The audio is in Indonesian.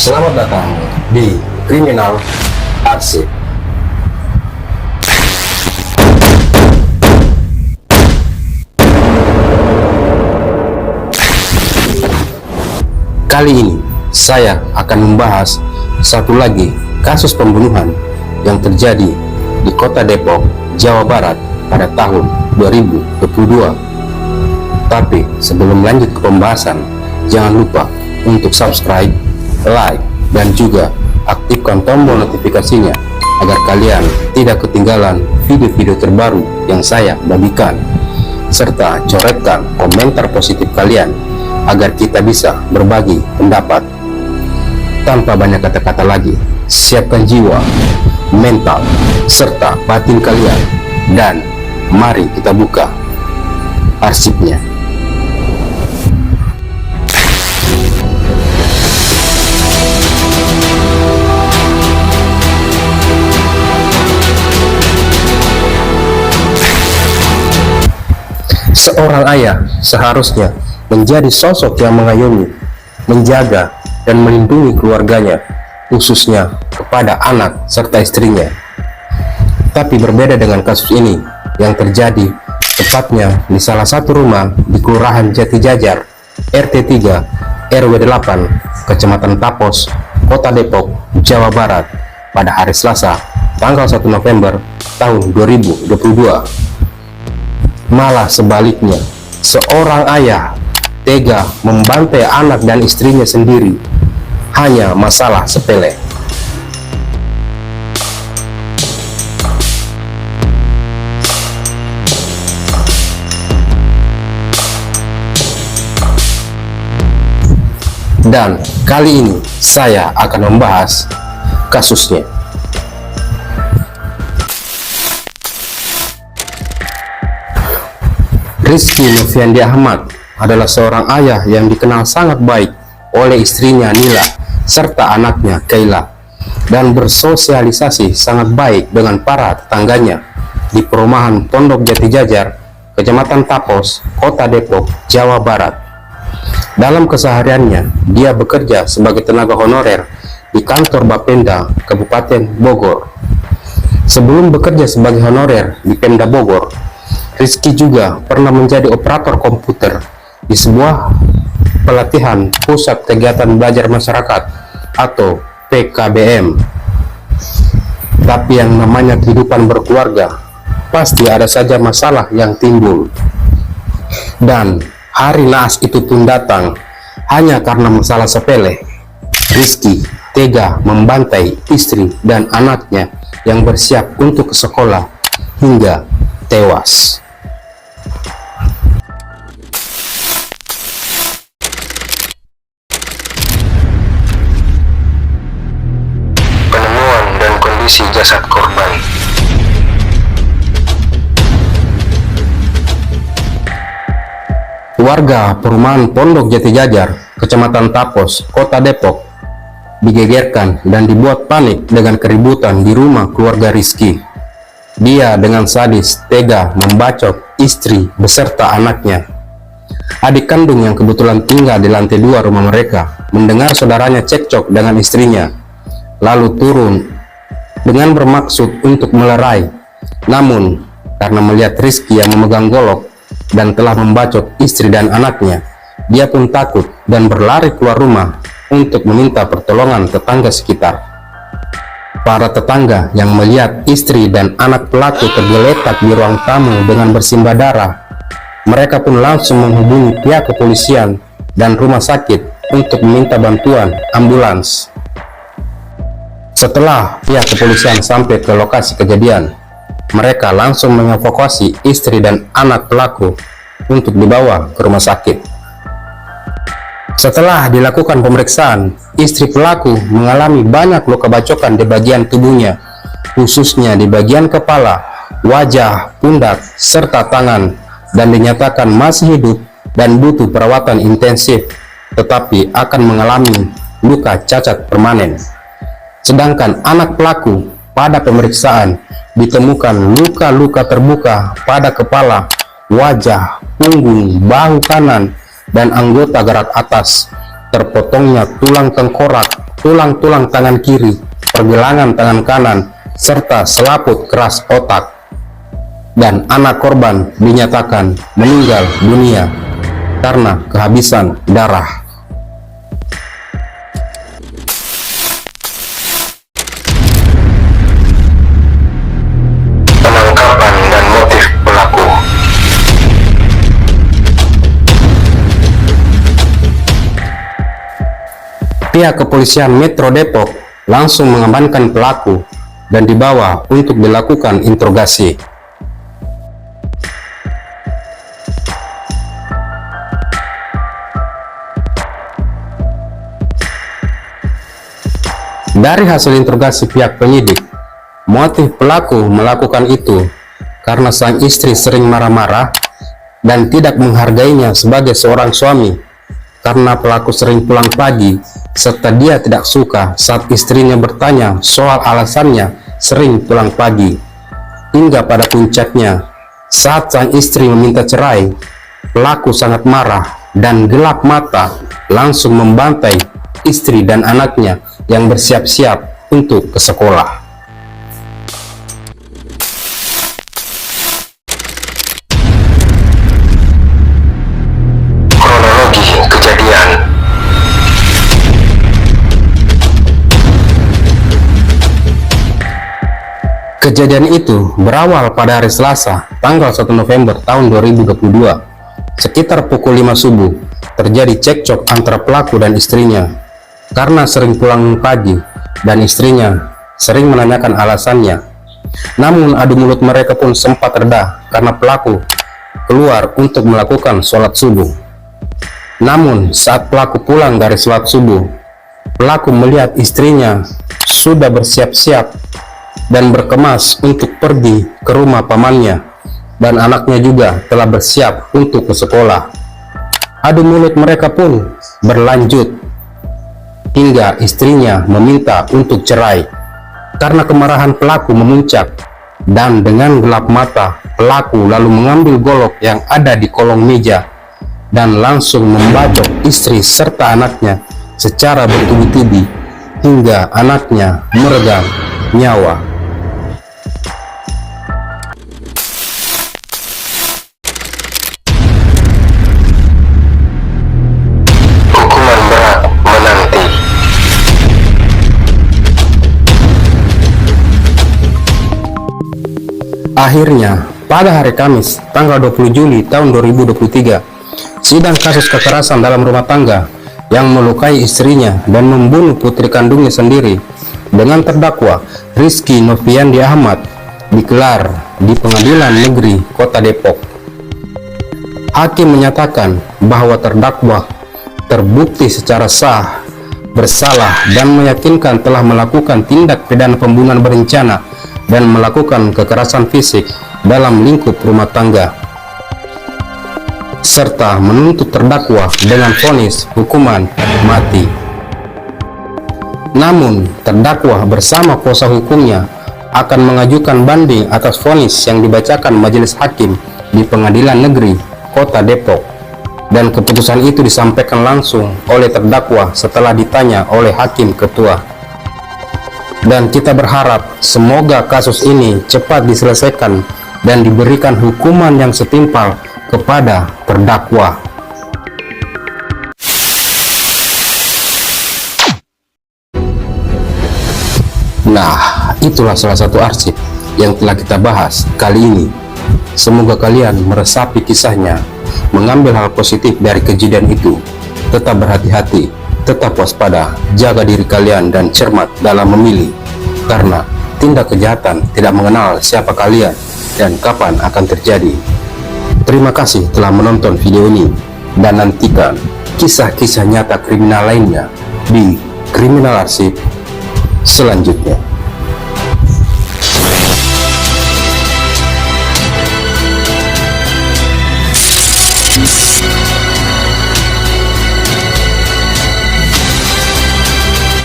Selamat datang di Kriminal Arsip. Kali ini saya akan membahas satu lagi kasus pembunuhan yang terjadi di Kota Depok, Jawa Barat pada tahun 2022. Tapi sebelum lanjut ke pembahasan, jangan lupa untuk subscribe, like, dan juga aktifkan tombol notifikasinya agar kalian tidak ketinggalan video-video terbaru yang saya bagikan, serta coretkan komentar positif kalian agar kita bisa berbagi pendapat. Tanpa banyak kata-kata lagi, siapkan jiwa, mental, serta batin kalian, dan mari kita buka arsipnya. Seorang ayah seharusnya menjadi sosok yang mengayomi, menjaga, dan melindungi keluarganya, khususnya kepada anak serta istrinya. Tapi berbeda dengan kasus ini yang terjadi tepatnya di salah satu rumah di Kelurahan Jatijajar, RT 3, RW 8, Kecamatan Tapos, Kota Depok, Jawa Barat pada hari Selasa, tanggal 1 November tahun 2022. Malah sebaliknya, seorang ayah tega membantai anak dan istrinya sendiri hanya masalah sepele. Dan kali ini saya akan membahas kasusnya. Rizky Noviandi Ahmad adalah seorang ayah yang dikenal sangat baik oleh istrinya Nila serta anaknya Kayla, dan bersosialisasi sangat baik dengan para tetangganya di perumahan Pondok Jatijajar, Kecamatan Tapos, Kota Depok, Jawa Barat. Dalam kesehariannya, dia bekerja sebagai tenaga honorer di kantor Bapenda Kabupaten Bogor. Sebelum bekerja sebagai honorer di Pemda Bogor, Rizky juga pernah menjadi operator komputer di sebuah pelatihan Pusat Kegiatan Belajar Masyarakat atau PKBM. Tapi yang namanya kehidupan berkeluarga, pasti ada saja masalah yang timbul. Dan hari naas itu pun datang hanya karena masalah sepele. Rizky tega membantai istri dan anaknya yang bersiap untuk ke sekolah hingga tewas. Kondisi jasad korban. Warga perumahan Pondok Jatijajar, Kecamatan Tapos, Kota Depok digegerkan dan dibuat panik dengan keributan di rumah keluarga Rizky. Dia dengan sadis tega membacok istri beserta anaknya. Adik kandung yang kebetulan tinggal di lantai 2 rumah mereka mendengar saudaranya cekcok dengan istrinya, lalu turun dengan bermaksud untuk melerai. Namun karena melihat Rizky yang memegang golok dan telah membacok istri dan anaknya, dia pun takut dan berlari keluar rumah untuk meminta pertolongan tetangga sekitar. Para tetangga yang melihat istri dan anak pelaku tergeletak di ruang tamu dengan bersimbah darah, mereka pun langsung menghubungi pihak kepolisian dan rumah sakit untuk meminta bantuan ambulans. Setelah pihak kepolisian sampai ke lokasi kejadian, mereka langsung mengevakuasi istri dan anak pelaku untuk dibawa ke rumah sakit. Setelah dilakukan pemeriksaan, istri pelaku mengalami banyak luka bacokan di bagian tubuhnya, khususnya di bagian kepala, wajah, pundak, serta tangan, dan dinyatakan masih hidup dan butuh perawatan intensif, tetapi akan mengalami luka cacat permanen. Sedangkan anak pelaku pada pemeriksaan ditemukan luka-luka terbuka pada kepala, wajah, punggung, bahu kanan, dan anggota gerak atas, terpotongnya tulang tengkorak, tulang-tulang tangan kiri, pergelangan tangan kanan, serta selaput keras otak. Dan anak korban dinyatakan meninggal dunia karena kehabisan darah. Penangkapan dan motif pelaku. Pihak kepolisian Metro Depok langsung mengamankan pelaku dan dibawa untuk dilakukan interogasi. Dari hasil interogasi pihak penyidik, motif pelaku melakukan itu karena sang istri sering marah-marah dan tidak menghargainya sebagai seorang suami, karena pelaku sering pulang pagi serta dia tidak suka saat istrinya bertanya soal alasannya sering pulang pagi. Hingga pada puncaknya, saat sang istri meminta cerai, pelaku sangat marah dan gelap mata langsung membantai istri dan anaknya yang bersiap-siap untuk ke sekolah. Kronologi kejadian. Kejadian itu berawal pada hari Selasa, tanggal 1 November tahun 2022. Sekitar pukul 5 subuh, terjadi cekcok antara pelaku dan istrinya karena sering pulang pagi dan istrinya sering menanyakan alasannya. Namun adu mulut mereka pun sempat reda karena pelaku keluar untuk melakukan sholat subuh. Namun saat pelaku pulang dari sholat subuh, pelaku melihat istrinya sudah bersiap-siap dan berkemas untuk pergi ke rumah pamannya, dan anaknya juga telah bersiap untuk ke sekolah. Adu mulut mereka pun berlanjut hingga istrinya meminta untuk cerai. Karena kemarahan pelaku memuncak, dan dengan gelap mata pelaku lalu mengambil golok yang ada di kolong meja dan langsung membacok istri serta anaknya secara bertubi-tubi hingga anaknya meregang nyawa. Akhirnya, pada hari Kamis, tanggal 20 Juli tahun 2023, sidang kasus kekerasan dalam rumah tangga yang melukai istrinya dan membunuh putri kandungnya sendiri dengan terdakwa Rizky Noviandi Ahmad digelar di Pengadilan Negeri Kota Depok. Hakim menyatakan bahwa terdakwa terbukti secara sah bersalah dan meyakinkan telah melakukan tindak pidana pembunuhan berencana dan melakukan kekerasan fisik dalam lingkup rumah tangga, serta menuntut terdakwa dengan vonis hukuman mati. Namun, terdakwa bersama kuasa hukumnya akan mengajukan banding atas vonis yang dibacakan majelis hakim di Pengadilan Negeri Kota Depok, dan keputusan itu disampaikan langsung oleh terdakwa setelah ditanya oleh hakim ketua. Dan kita berharap semoga kasus ini cepat diselesaikan dan diberikan hukuman yang setimpal kepada terdakwa. Nah, itulah salah satu arsip yang telah kita bahas kali ini. Semoga kalian meresapi kisahnya, mengambil hal positif dari kejadian itu. Tetap berhati-hati, tetap waspada, jaga diri kalian dan cermat dalam memilih, karena tindak kejahatan tidak mengenal siapa kalian dan kapan akan terjadi. Terima kasih telah menonton video ini, dan nantikan kisah-kisah nyata kriminal lainnya di Kriminal Arsip selanjutnya.